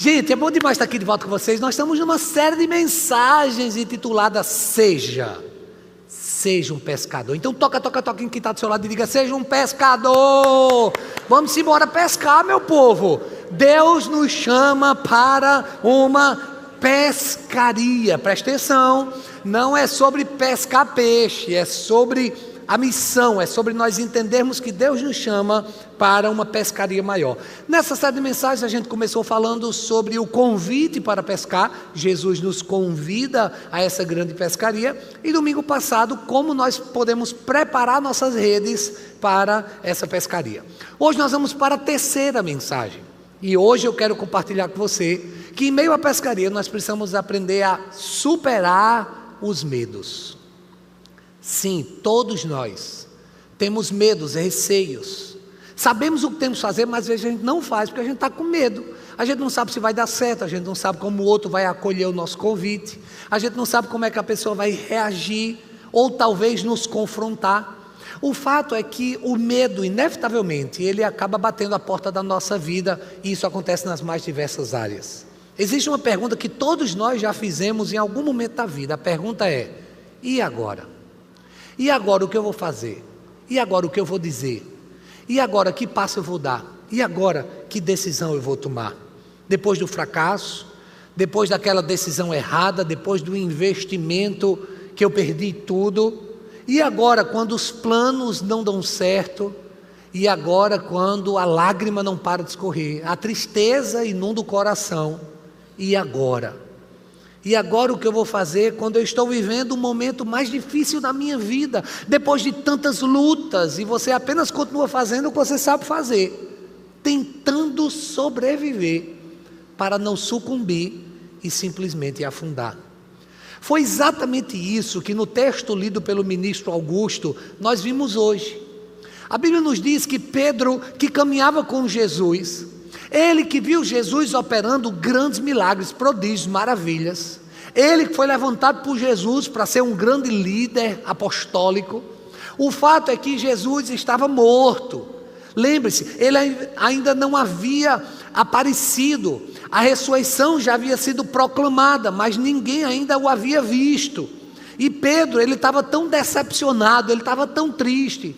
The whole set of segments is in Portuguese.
Gente, é bom demais estar aqui de volta com vocês. Nós estamos numa série de mensagens intitulada Seja um pescador. Então toca em quem está do seu lado e diga: seja um pescador. Vamos embora pescar, meu povo. Deus nos chama para uma pescaria. Presta atenção, não é sobre pescar peixe, é sobre a missão, é sobre nós entendermos que Deus nos chama para uma pescaria maior. Nessa série de mensagens a gente começou falando sobre o convite para pescar. Jesus nos convida a essa grande pescaria. E domingo passado, como nós podemos preparar nossas redes para essa pescaria. Hoje nós vamos para a terceira mensagem. E hoje eu quero compartilhar com você que em meio à pescaria nós precisamos aprender a superar os medos. Sim, todos nós temos medos, receios. Sabemos o que temos que fazer, mas às vezes a gente não faz porque a gente está com medo. A gente não sabe se vai dar certo, a gente não sabe como o outro vai acolher o nosso convite, a gente não sabe como é que a pessoa vai reagir ou talvez nos confrontar. O fato é que o medo, inevitavelmente, ele acaba batendo a porta da nossa vida, e isso acontece nas mais diversas áreas. Existe uma pergunta que todos nós já fizemos em algum momento da vida. A pergunta é: e agora? E agora o que eu vou fazer? E agora o que eu vou dizer? E agora que passo eu vou dar? E agora que decisão eu vou tomar? Depois do fracasso, depois daquela decisão errada, depois do investimento que eu perdi tudo, e agora quando os planos não dão certo, e agora quando a lágrima não para de escorrer, a tristeza inunda o coração, e agora? E agora o que eu vou fazer quando eu estou vivendo o momento mais difícil da minha vida, depois de tantas lutas, e você apenas continua fazendo o que você sabe fazer, tentando sobreviver para não sucumbir e simplesmente afundar. Foi exatamente isso que no texto lido pelo ministro Augusto nós vimos hoje. A Bíblia nos diz que Pedro, que caminhava com Jesus, ele que viu Jesus operando grandes milagres, prodígios, maravilhas, ele que foi levantado por Jesus para ser um grande líder apostólico. O fato é que Jesus estava morto. Lembre-se, ele ainda não havia aparecido, a ressurreição já havia sido proclamada, mas ninguém ainda o havia visto. E Pedro, ele estava tão decepcionado, ele estava tão triste,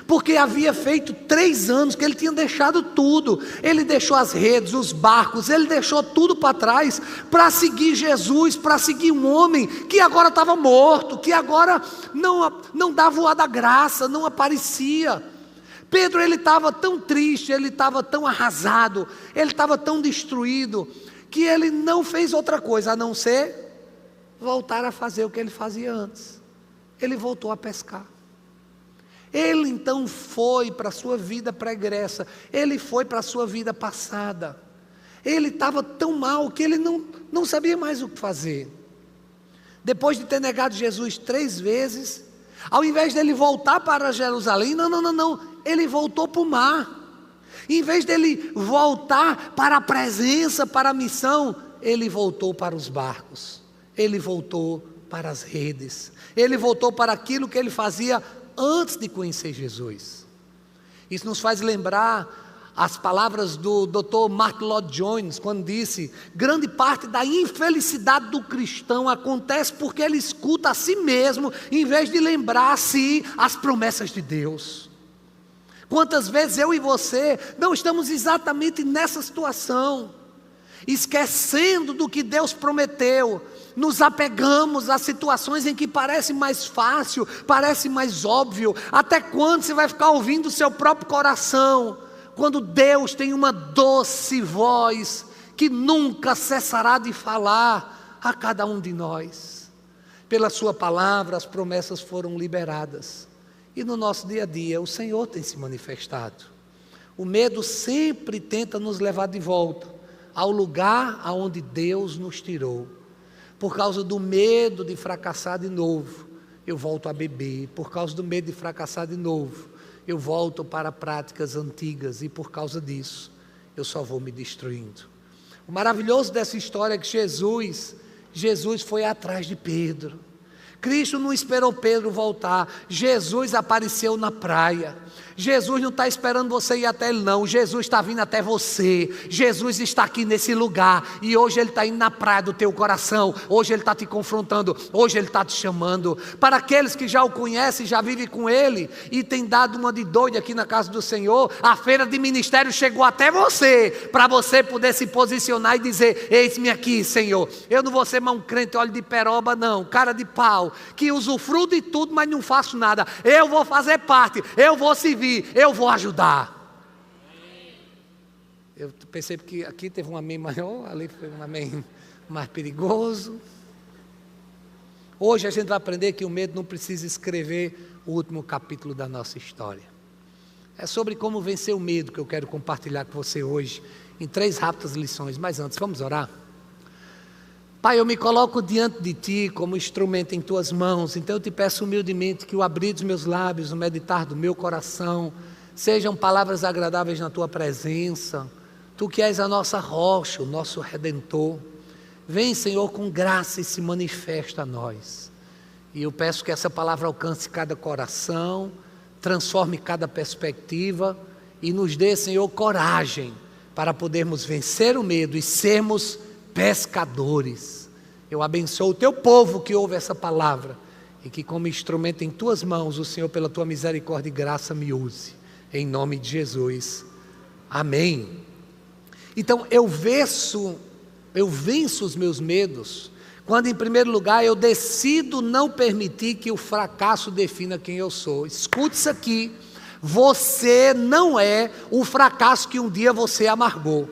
porque havia feito 3 anos que ele tinha deixado tudo. Ele deixou as redes, os barcos, ele deixou tudo para trás para seguir Jesus, para seguir um homem que agora estava morto, que agora não dava o ar da graça, não aparecia. Pedro, ele estava tão triste, ele estava tão arrasado, ele estava tão destruído, que ele não fez outra coisa a não ser voltar a fazer o que ele fazia antes. Ele voltou a pescar. Ele então foi para a sua vida pregressa, ele foi para a sua vida passada. Ele estava tão mal que ele não sabia mais o que fazer. Depois de ter negado Jesus 3 vezes, ao invés dele voltar para Jerusalém, não, ele voltou para o mar. Em vez dele voltar para a presença, para a missão, ele voltou para os barcos, ele voltou para as redes, ele voltou para aquilo que ele fazia antes de conhecer Jesus. Isso nos faz lembrar as palavras do Dr. Martyn Lloyd-Jones, quando disse: grande parte da infelicidade do cristão acontece porque ele escuta a si mesmo, em vez de lembrar a si as promessas de Deus. Quantas vezes eu e você não estamos exatamente nessa situação, esquecendo do que Deus prometeu, nos apegamos a situações em que parece mais fácil, parece mais óbvio. Até quando você vai ficar ouvindo o seu próprio coração, quando Deus tem uma doce voz, que nunca cessará de falar a cada um de nós? Pela sua palavra as promessas foram liberadas, e no nosso dia a dia o Senhor tem se manifestado. O medo sempre tenta nos levar de volta ao lugar aonde Deus nos tirou. Por causa do medo de fracassar de novo, eu volto a beber. Por causa do medo de fracassar de novo, eu volto para práticas antigas, e por causa disso, eu só vou me destruindo. O maravilhoso dessa história é que Jesus foi atrás de Pedro. Cristo não esperou Pedro voltar, Jesus apareceu na praia. Jesus não está esperando você ir até Ele não, Jesus está vindo até você, Jesus está aqui nesse lugar, e hoje Ele está indo na praia do teu coração, hoje Ele está te confrontando, hoje Ele está te chamando. Para aqueles que já o conhecem, já vivem com Ele, e tem dado uma de doido aqui na casa do Senhor, a feira de ministério chegou até você, para você poder se posicionar e dizer: eis-me aqui, Senhor. Eu não vou ser mais um crente olho de peroba não, cara de pau, que usufruo de tudo, mas não faço nada. Eu vou fazer parte, eu vou servir, eu vou ajudar. Eu percebo que aqui teve um amém maior, ali foi um amém mais perigoso. Hoje a gente vai aprender que o medo não precisa escrever o último capítulo da nossa história. É sobre como vencer o medo que eu quero compartilhar com você hoje, em 3 rápidas lições. Mas antes, vamos orar? Pai, eu me coloco diante de Ti como instrumento em Tuas mãos, então eu te peço humildemente que o abrir dos meus lábios, o meditar do meu coração, sejam palavras agradáveis na Tua presença. Tu que és a nossa rocha, o nosso Redentor, vem, Senhor, com graça e se manifesta a nós. E eu peço que essa palavra alcance cada coração, transforme cada perspectiva e nos dê, Senhor, coragem para podermos vencer o medo e sermos pescadores. Eu abençoo o Teu povo que ouve essa palavra e que como instrumento em Tuas mãos, o Senhor pela Tua misericórdia e graça me use, em nome de Jesus, amém. Então eu venço os meus medos quando, em primeiro lugar, eu decido não permitir que o fracasso defina quem eu sou. Escute isso aqui: você não é o fracasso que um dia você amargou.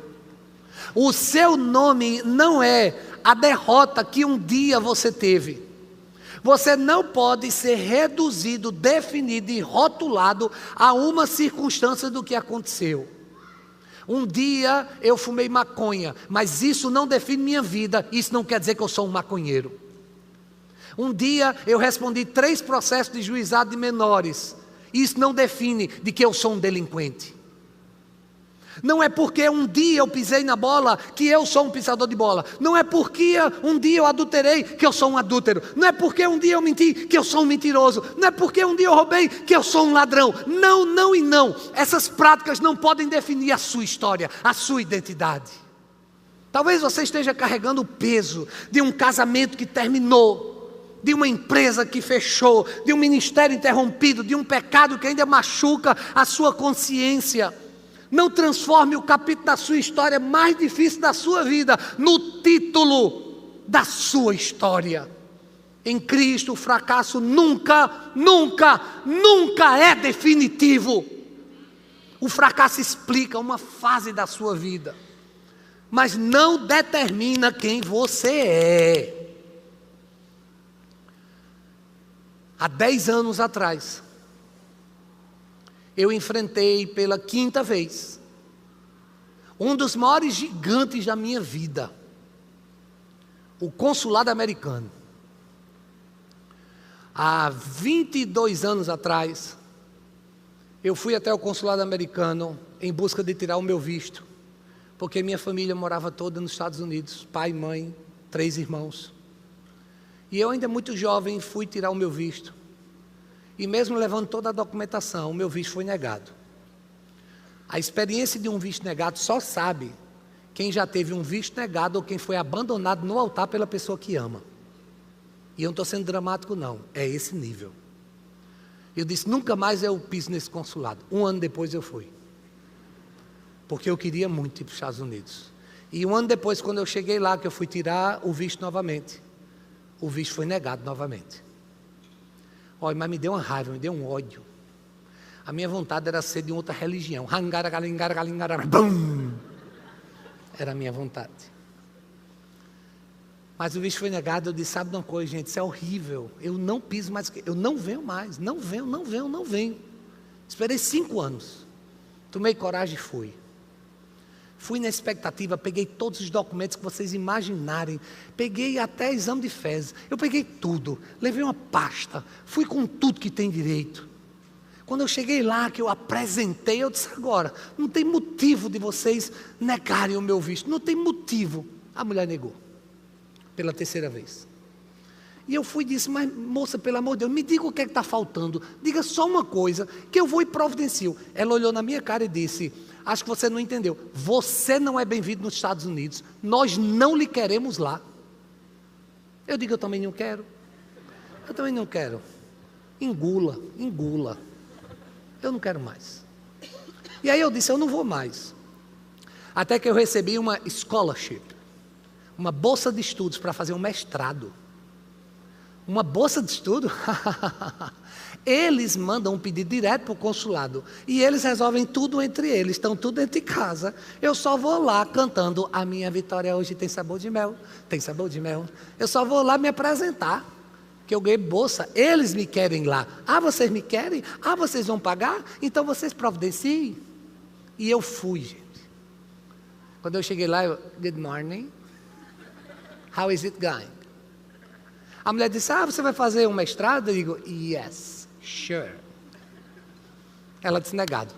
O seu nome não é a derrota que um dia você teve. Você não pode ser reduzido, definido e rotulado a uma circunstância do que aconteceu. Um dia eu fumei maconha, mas isso não define minha vida, isso não quer dizer que eu sou um maconheiro. Um dia eu respondi 3 processos de juizado de menores, isso não define de que eu sou um delinquente. Não é porque um dia eu pisei na bola que eu sou um pisador de bola. Não é porque um dia eu adulterei que eu sou um adúltero. Não é porque um dia eu menti que eu sou um mentiroso. Não é porque um dia eu roubei que eu sou um ladrão. Não, não e não. Essas práticas não podem definir a sua história, a sua identidade. Talvez você esteja carregando o peso de um casamento que terminou, de uma empresa que fechou, de um ministério interrompido, de um pecado que ainda machuca a sua consciência. Não transforme o capítulo da sua história mais difícil da sua vida no título da sua história. Em Cristo o fracasso nunca, nunca, nunca é definitivo. O fracasso explica uma fase da sua vida, mas não determina quem você é. Há 10 anos atrás, eu enfrentei pela 5ª vez um dos maiores gigantes da minha vida, o consulado americano. Há 22 anos atrás, eu fui até o consulado americano em busca de tirar o meu visto, porque minha família morava toda nos Estados Unidos, pai, mãe, 3 irmãos. E eu ainda muito jovem fui tirar o meu visto. E mesmo levando toda a documentação, o meu visto foi negado. A experiência de um visto negado só sabe quem já teve um visto negado ou quem foi abandonado no altar pela pessoa que ama. E eu não estou sendo dramático não, é esse nível. Eu disse: nunca mais eu piso nesse consulado. 1 ano depois eu fui, porque eu queria muito ir para os Estados Unidos. E 1 ano depois, quando eu cheguei lá, que eu fui tirar o visto novamente, o visto foi negado novamente. Olha, mas me deu uma raiva, me deu um ódio. A minha vontade era ser de outra religião. Era a minha vontade. Mas o visto foi negado. Eu disse: sabe de uma coisa, gente, isso é horrível. Eu não piso mais, eu não venho mais. Não venho. Esperei 5 anos. Tomei coragem e fui. Fui na expectativa, peguei todos os documentos que vocês imaginarem, peguei até exame de fezes, eu peguei tudo, levei uma pasta, fui com tudo que tem direito. Quando eu cheguei lá, que eu apresentei, eu disse: agora, não tem motivo de vocês negarem o meu visto, não tem motivo. A mulher negou, pela 3ª vez. E eu fui e disse, mas moça, pelo amor de Deus, me diga o que é que está faltando. Diga só uma coisa, que eu vou e providencio. Ela olhou na minha cara e disse, acho que você não entendeu. Você não é bem-vindo nos Estados Unidos. Nós não lhe queremos lá. Eu digo, eu também não quero. Eu também não quero. Engula, engula. Eu não quero mais. E aí eu disse, eu não vou mais. Até que eu recebi uma scholarship, uma bolsa de estudos para fazer um mestrado. Uma bolsa de estudo? Eles mandam um pedido direto para o consulado. E eles resolvem tudo entre eles. Estão tudo dentro de casa. Eu só vou lá cantando, a minha vitória hoje tem sabor de mel. Tem sabor de mel. Eu só vou lá me apresentar. Que eu ganhei bolsa. Eles me querem lá. Ah, vocês me querem? Ah, vocês vão pagar? Então vocês providenciem. E eu fui, gente. Quando eu cheguei lá, good morning. How is it going? A mulher disse, você vai fazer um mestrado? Eu digo, yes, sure. Ela disse, negado.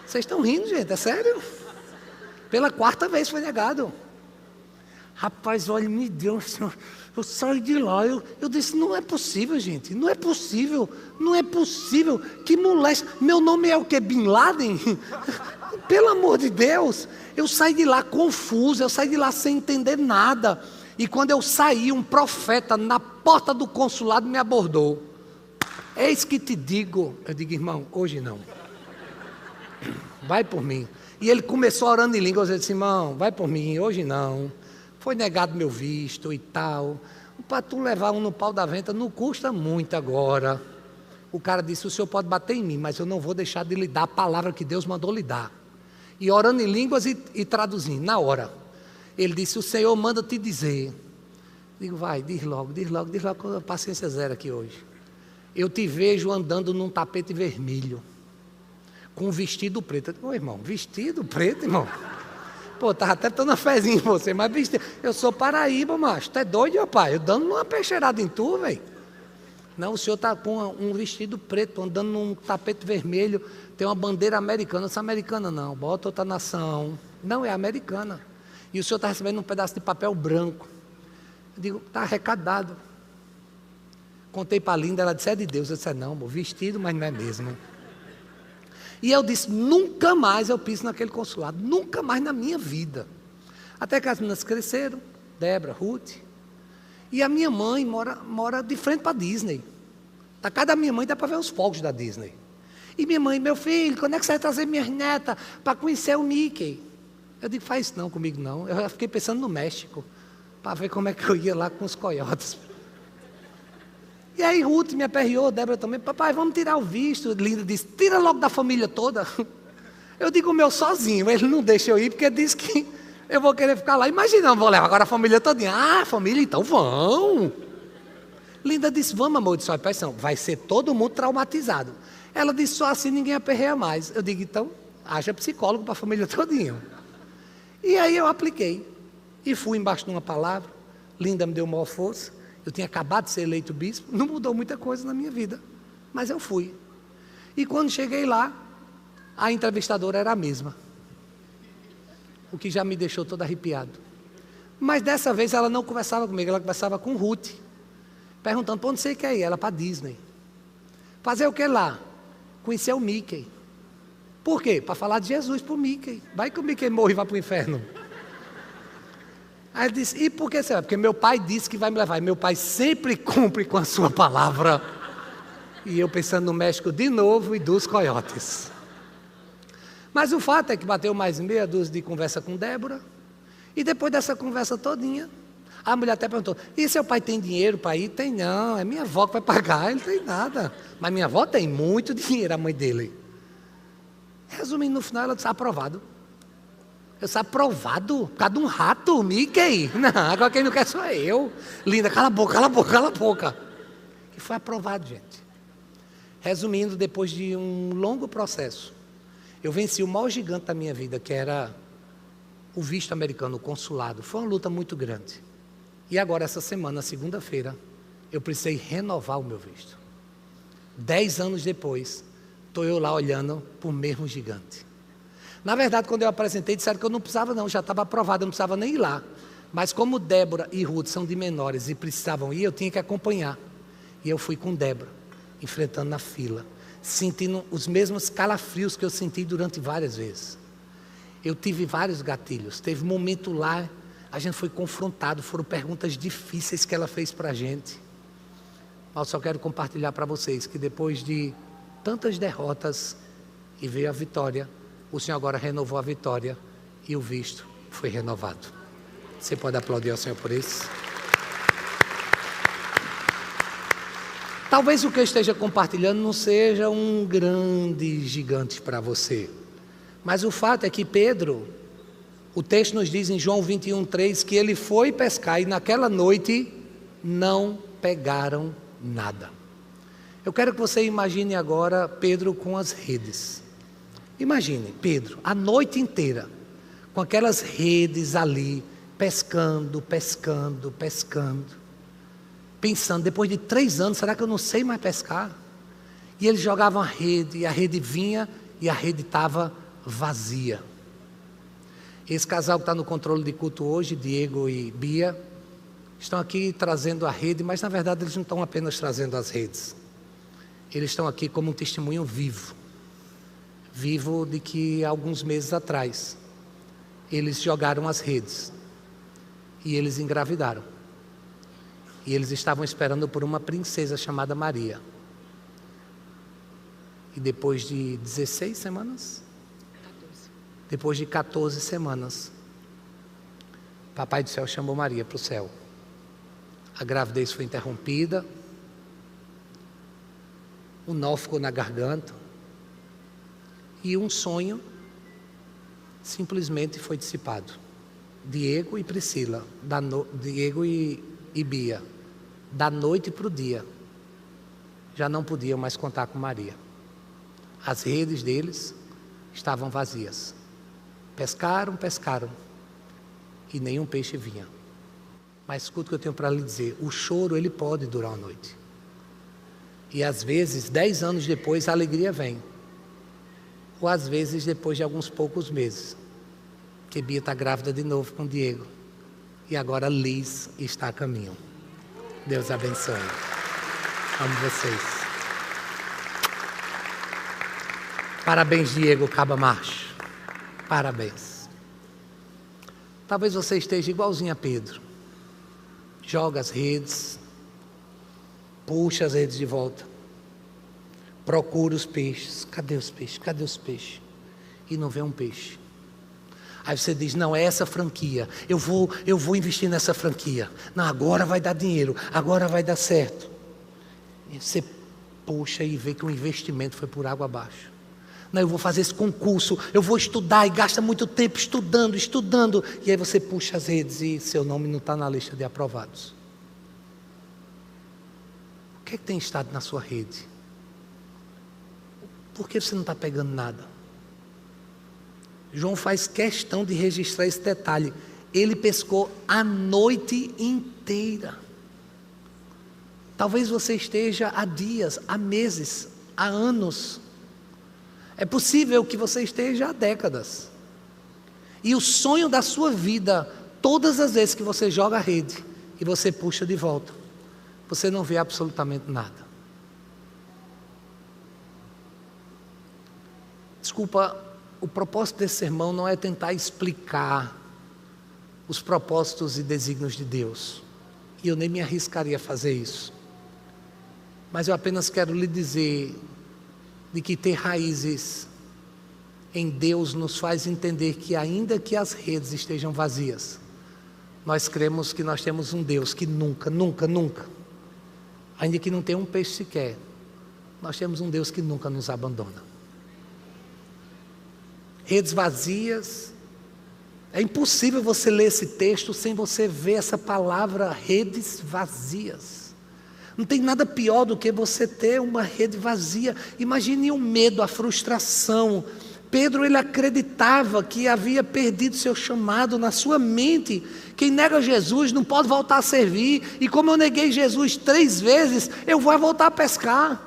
Vocês estão rindo, gente, é sério? Pela 4ª vez foi negado. Rapaz, olha, me deu, eu saí de lá, eu disse, não é possível, gente, não é possível, não é possível, que moleste, meu nome é o quê, Bin Laden? Pelo amor de Deus, eu saí de lá confuso, eu saí de lá sem entender nada. E quando eu saí, um profeta na porta do consulado me abordou. Eis que te digo, eu digo, irmão, hoje não. Vai por mim. E ele começou orando em línguas, eu disse, irmão, vai por mim, hoje não. Foi negado meu visto e tal. Para tu levar um no pau da venta não custa muito agora. O cara disse, o senhor pode bater em mim, mas eu não vou deixar de lhe dar a palavra que Deus mandou lhe dar. E orando em línguas e traduzindo, na hora. Ele disse, o Senhor manda te dizer. Digo, vai, diz logo, com paciência zero aqui hoje. Eu te vejo andando num tapete vermelho, com um vestido preto. Eu digo, ô irmão, vestido preto, irmão? Pô, estava até dando uma fezinha em você, mas vestido. Eu sou Paraíba, macho, tu é doido, rapaz? Eu dando uma peixeirada em tu, velho. Não, o senhor está com um vestido preto, andando num tapete vermelho, tem uma bandeira americana. Não é americana não, bota outra nação. Não, é americana. E o senhor está recebendo um pedaço de papel branco. Eu digo, está arrecadado. Contei para a Linda, ela disse, é de Deus. Eu disse, não, amor, vestido, mas não é mesmo. E eu disse, nunca mais eu piso naquele consulado. Nunca mais na minha vida. Até que as meninas cresceram, Débora, Ruth. E a minha mãe mora de frente para a Disney. Da casa da minha mãe dá para ver os fogos da Disney. E minha mãe, meu filho, quando é que você vai trazer minhas netas para conhecer o Mickey? Eu digo, faz isso não comigo não. Eu já fiquei pensando no México, para ver como é que eu ia lá com os coiotes. E aí Ruth me aperreou, Débora também, papai, vamos tirar o visto. Linda disse, tira logo da família toda. Eu digo o meu sozinho, ele não deixa eu ir, porque diz que eu vou querer ficar lá. Imagina, vou levar agora a família todinha. Ah, família, então vão. Linda disse, vamos amor, eu disse, olha, vai ser todo mundo traumatizado. Ela disse, só assim ninguém aperreia mais. Eu digo, então, haja psicólogo para a família todinha. E aí eu apliquei, e fui embaixo de uma palavra, Linda me deu maior força, eu tinha acabado de ser eleito bispo, não mudou muita coisa na minha vida, mas eu fui. E quando cheguei lá, a entrevistadora era a mesma, o que já me deixou todo arrepiado. Mas dessa vez ela não conversava comigo, ela conversava com Ruth, perguntando, para onde você quer ir? Ela para Disney. Fazer o que lá? Conhecer o Mickey. Por quê? Para falar de Jesus para o Mickey. Vai que o Mickey morre e vai para o inferno. Aí ele disse, e por que você vai? Porque meu pai disse que vai me levar. E meu pai sempre cumpre com a sua palavra. E eu pensando no México de novo e dos coiotes. Mas o fato é que bateu mais meia dúzia de conversa com Débora. E depois dessa conversa todinha, a mulher até perguntou, e seu pai tem dinheiro para ir? Tem não, é minha avó que vai pagar, ele não tem nada. Mas minha avó tem muito dinheiro, a mãe dele. Resumindo, no final, ela disse, aprovado. Eu disse, aprovado? Por causa de um rato, Mickey? Não, agora quem não quer sou eu. Linda, cala a boca, cala a boca, cala a boca. E foi aprovado, gente. Resumindo, depois de um longo processo, eu venci o maior gigante da minha vida, que era o visto americano, o consulado. Foi uma luta muito grande. E agora, essa semana, segunda-feira, eu precisei renovar o meu visto. 10 anos depois, estou eu lá olhando para o mesmo gigante. Na verdade, quando eu apresentei, disseram que eu não precisava não, já estava aprovado, eu não precisava nem ir lá. Mas como Débora e Ruth são de menores e precisavam ir, eu tinha que acompanhar. E eu fui com Débora, enfrentando na fila, sentindo os mesmos calafrios que eu senti durante várias vezes. Eu tive vários gatilhos. Teve um momento lá, a gente foi confrontado, foram perguntas difíceis que ela fez para a gente. Mas só quero compartilhar para vocês que depois de tantas derrotas e veio a vitória, o Senhor agora renovou a vitória e o visto foi renovado. Você pode aplaudir ao Senhor por isso? Talvez o que eu esteja compartilhando não seja um grande gigante para você. Mas o fato é que Pedro, o texto nos diz em João 21:3, que ele foi pescar e naquela noite não pegaram nada. Eu quero que você imagine agora Pedro com as redes. Imagine Pedro a noite inteira com aquelas redes ali, pescando, pensando, depois de 3 anos, será que eu não sei mais pescar? E eles jogavam a rede, e a rede vinha, e a rede estava vazia. Esse casal que está no controle de culto hoje, Diego e Bia, estão aqui trazendo a rede, mas na verdade eles não estão apenas trazendo as redes. Eles estão aqui como um testemunho vivo de que alguns meses atrás eles jogaram as redes e eles engravidaram. E eles estavam esperando por uma princesa chamada Maria. E depois de 16 semanas? 14. Depois de 14 semanas, Papai do Céu chamou Maria para o céu. A gravidez foi interrompida. O nó ficou na garganta. E um sonho simplesmente foi dissipado. Diego e Priscila, Diego e Bia, da noite para o dia, já não podiam mais contar com Maria. As redes deles estavam vazias. Pescaram, e nenhum peixe vinha. Mas escuta o que eu tenho para lhe dizer, o choro ele pode durar uma noite. E às vezes, 10 anos depois, a alegria vem. Ou às vezes depois de alguns poucos meses, que Bia está grávida de novo com Diego. E agora Liz está a caminho. Deus abençoe. Amo vocês. Parabéns, Diego Caba Macho. Parabéns. Talvez você esteja igualzinho a Pedro. Joga as redes, puxa as redes de volta, procura os peixes. Cadê os peixes? Cadê os peixes? E não vê um peixe. Aí você diz, não, é essa franquia, eu vou investir nessa franquia. Não, agora vai dar dinheiro, agora vai dar certo. E você puxa e vê que o investimento foi por água abaixo. Não, eu vou fazer esse concurso, eu vou estudar e gasta muito tempo estudando. E aí você puxa as redes e seu nome não está na lista de aprovados. O que é que tem estado na sua rede? Por que você não está pegando nada? João faz questão de registrar esse detalhe. Ele pescou a noite inteira. Talvez você esteja há dias, há meses, há anos. É possível que você esteja há décadas. E o sonho da sua vida, todas as vezes que você joga a rede e você puxa de volta, você não vê absolutamente nada. Desculpa, o propósito desse sermão não é tentar explicar os propósitos e desígnios de Deus. E eu nem me arriscaria a fazer isso. Mas eu apenas quero lhe dizer de que ter raízes em Deus nos faz entender que ainda que as redes estejam vazias, nós cremos que nós temos um Deus que nunca, ainda que não tenha um peixe sequer, nós temos um Deus que nunca nos abandona. Redes vazias, é impossível você ler esse texto sem você ver essa palavra, redes vazias. Não tem nada pior do que você ter uma rede vazia. Imagine o medo, a frustração. Pedro, ele acreditava que havia perdido seu chamado. Na sua mente, quem nega Jesus não pode voltar a servir. E como eu neguei Jesus 3 vezes, eu vou voltar a pescar.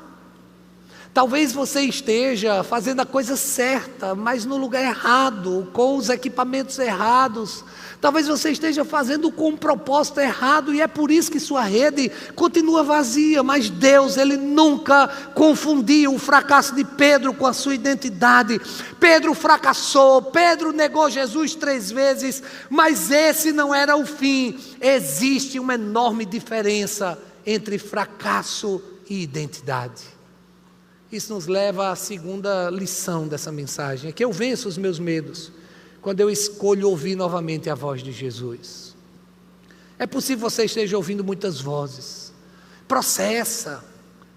Talvez você esteja fazendo a coisa certa, mas no lugar errado, com os equipamentos errados. Talvez você esteja fazendo com um propósito errado, e é por isso que sua rede continua vazia. Mas Deus, Ele nunca confundiu o fracasso de Pedro com a sua identidade. Pedro fracassou, Pedro negou Jesus 3 vezes, mas esse não era o fim. Existe uma enorme diferença entre fracasso e identidade. Isso nos leva à segunda lição dessa mensagem: é que eu venço os meus medos quando eu escolho ouvir novamente a voz de Jesus. É possível que você esteja ouvindo muitas vozes. Processa,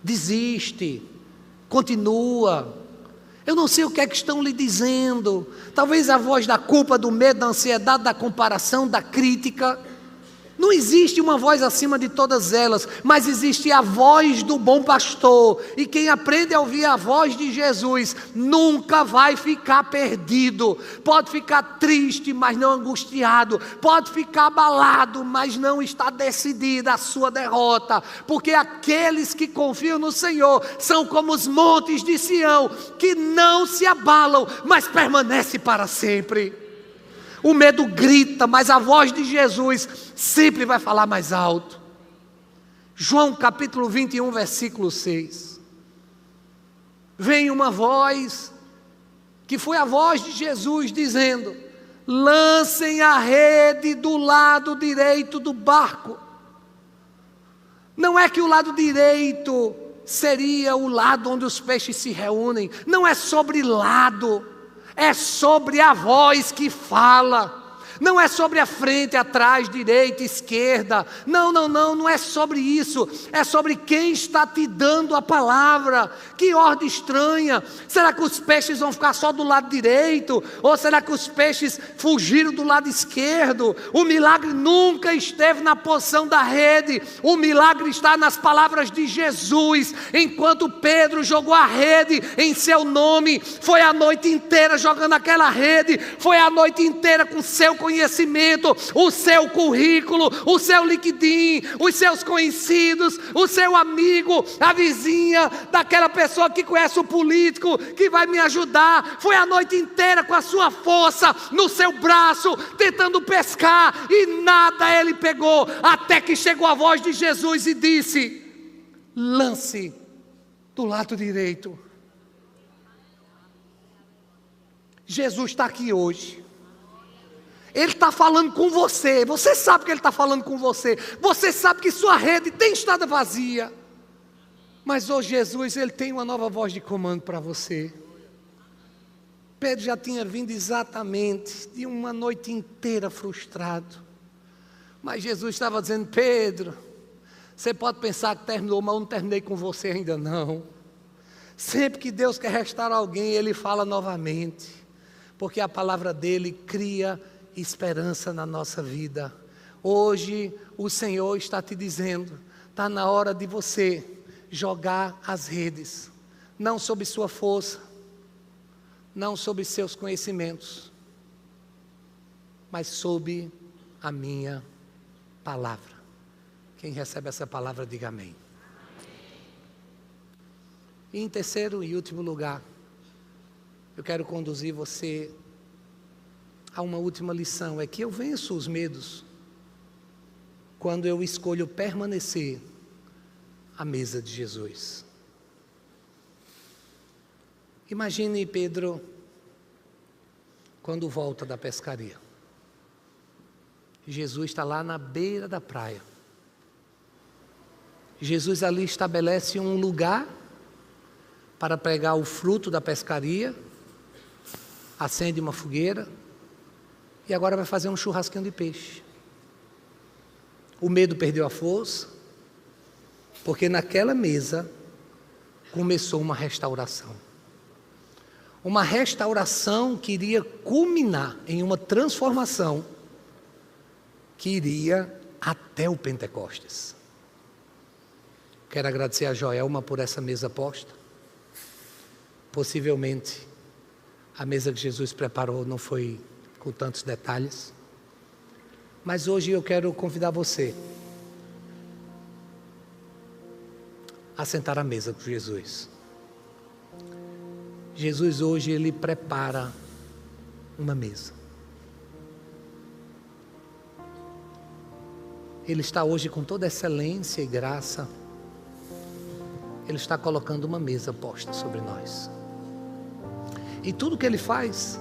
desiste, continua. Eu não sei o que é que estão lhe dizendo. Talvez a voz da culpa, do medo, da ansiedade, da comparação, da crítica. Não existe uma voz acima de todas elas, mas existe a voz do bom pastor. E quem aprende a ouvir a voz de Jesus nunca vai ficar perdido. Pode ficar triste, mas não angustiado. Pode ficar abalado, mas não está decidida a sua derrota. Porque aqueles que confiam no Senhor são como os montes de Sião, que não se abalam, mas permanecem para sempre. O medo grita, mas a voz de Jesus sempre vai falar mais alto. João capítulo 21, versículo 6. Vem uma voz, que foi a voz de Jesus, dizendo: lancem a rede do lado direito do barco. Não é que o lado direito seria o lado onde os peixes se reúnem. Não é sobre lado. É sobre a voz que fala. Não é sobre a frente, atrás, direita, esquerda. Não é sobre isso. É sobre quem está te dando a palavra. Que ordem estranha. Será que os peixes vão ficar só do lado direito? Ou será que os peixes fugiram do lado esquerdo? O milagre nunca esteve na posição da rede. O milagre está nas palavras de Jesus. Enquanto Pedro jogou a rede em seu nome, foi a noite inteira jogando aquela rede. Foi a noite inteira com seu conhecimento, o seu currículo, o seu LinkedIn, os seus conhecidos, o seu amigo, a vizinha daquela pessoa que conhece o político, que vai me ajudar. Foi a noite inteira com a sua força no seu braço, tentando pescar, e nada ele pegou, até que chegou a voz de Jesus e disse: lance do lado direito. Jesus está aqui hoje. Ele está falando com você. Você sabe que Ele está falando com você. Você sabe que sua rede tem estado vazia. Mas hoje Jesus, Ele tem uma nova voz de comando para você. Pedro já tinha vindo exatamente de uma noite inteira frustrado. Mas Jesus estava dizendo: Pedro, você pode pensar que terminou, mas eu não terminei com você ainda não. Sempre que Deus quer restaurar alguém, Ele fala novamente. Porque a palavra dEle cria esperança na nossa vida. Hoje o Senhor está te dizendo: está na hora de você jogar as redes, não sob sua força, não sob seus conhecimentos, mas sob a minha palavra. Quem recebe essa palavra, diga amém. E em terceiro e último lugar, eu quero conduzir você a uma última lição: é que eu venço os medos quando eu escolho permanecer à mesa de Jesus. Imagine Pedro quando volta da pescaria. Jesus está lá na beira da praia. Jesus ali estabelece um lugar para pegar o fruto da pescaria, acende uma fogueira e agora vai fazer um churrasquinho de peixe. O medo perdeu a força, porque naquela mesa começou uma restauração. Uma restauração que iria culminar em uma transformação que iria até o Pentecostes. Quero agradecer a Joelma por essa mesa posta. Possivelmente a mesa que Jesus preparou não foi com tantos detalhes, mas hoje eu quero convidar você a sentar à mesa com Jesus. Jesus hoje, Ele prepara uma mesa. Ele está hoje com toda excelência e graça. Ele está colocando uma mesa posta sobre nós. E tudo que Ele faz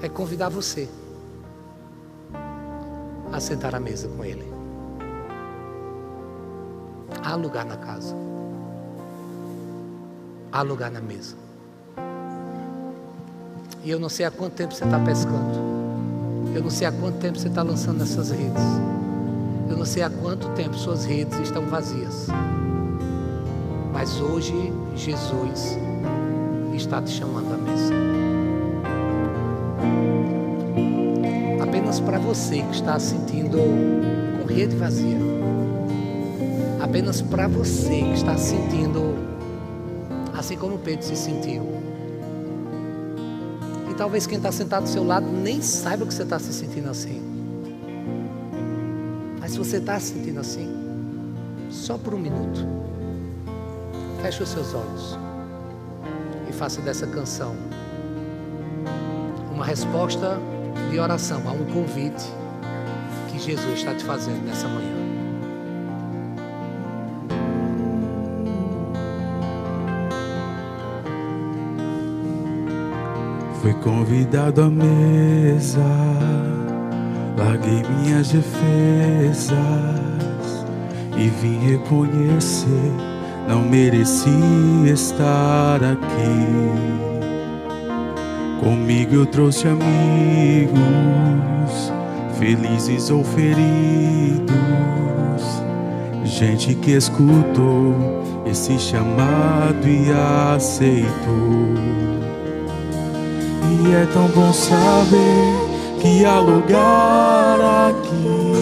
é convidar você a sentar à mesa com Ele. Há lugar na casa. Há lugar na mesa. E eu não sei há quanto tempo você está pescando. Eu não sei há quanto tempo você está lançando essas redes. Eu não sei há quanto tempo suas redes estão vazias. Mas hoje Jesus está te chamando à mesa. Apenas para você que está se sentindo com rede vazia. Apenas para você que está se sentindo assim como Pedro se sentiu. E talvez quem está sentado do seu lado nem saiba que você está se sentindo assim. Mas se você está se sentindo assim, só por um minuto, feche os seus olhos e faça dessa canção uma resposta de oração a um convite que Jesus está te fazendo nessa manhã. Fui convidado à mesa, larguei minhas defesas e vim reconhecer, não mereci estar aqui. Comigo eu trouxe amigos, felizes ou feridos, gente que escutou esse chamado e aceitou. E é tão bom saber que há lugar aqui.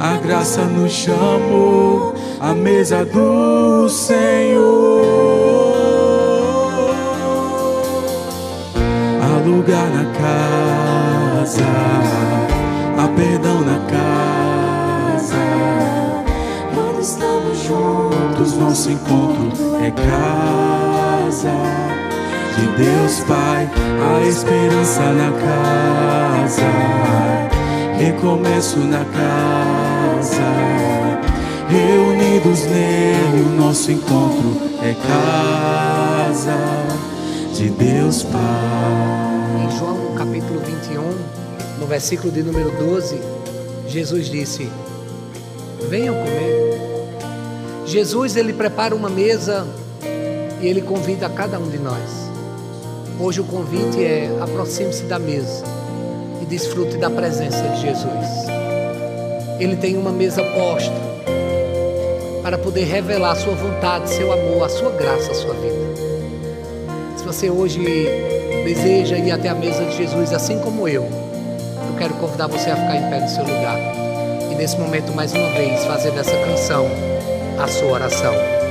A graça nos chamou à mesa do Senhor. Há lugar na casa, há perdão na casa. Quando estamos juntos, nosso encontro é casa de Deus Pai, a esperança na casa, recomeço na casa, reunidos nele, o nosso encontro é casa de Deus Pai. Em João capítulo 21, no versículo de número 12, Jesus disse: venham comer. Jesus, Ele prepara uma mesa e Ele convida a cada um de nós. Hoje o convite é: aproxime-se da mesa e desfrute da presença de Jesus. Ele tem uma mesa posta para poder revelar a sua vontade, seu amor, a sua graça, a sua vida. Se você hoje deseja ir até a mesa de Jesus, assim como eu quero convidar você a ficar em pé no seu lugar e nesse momento, mais uma vez, fazer dessa canção a sua oração.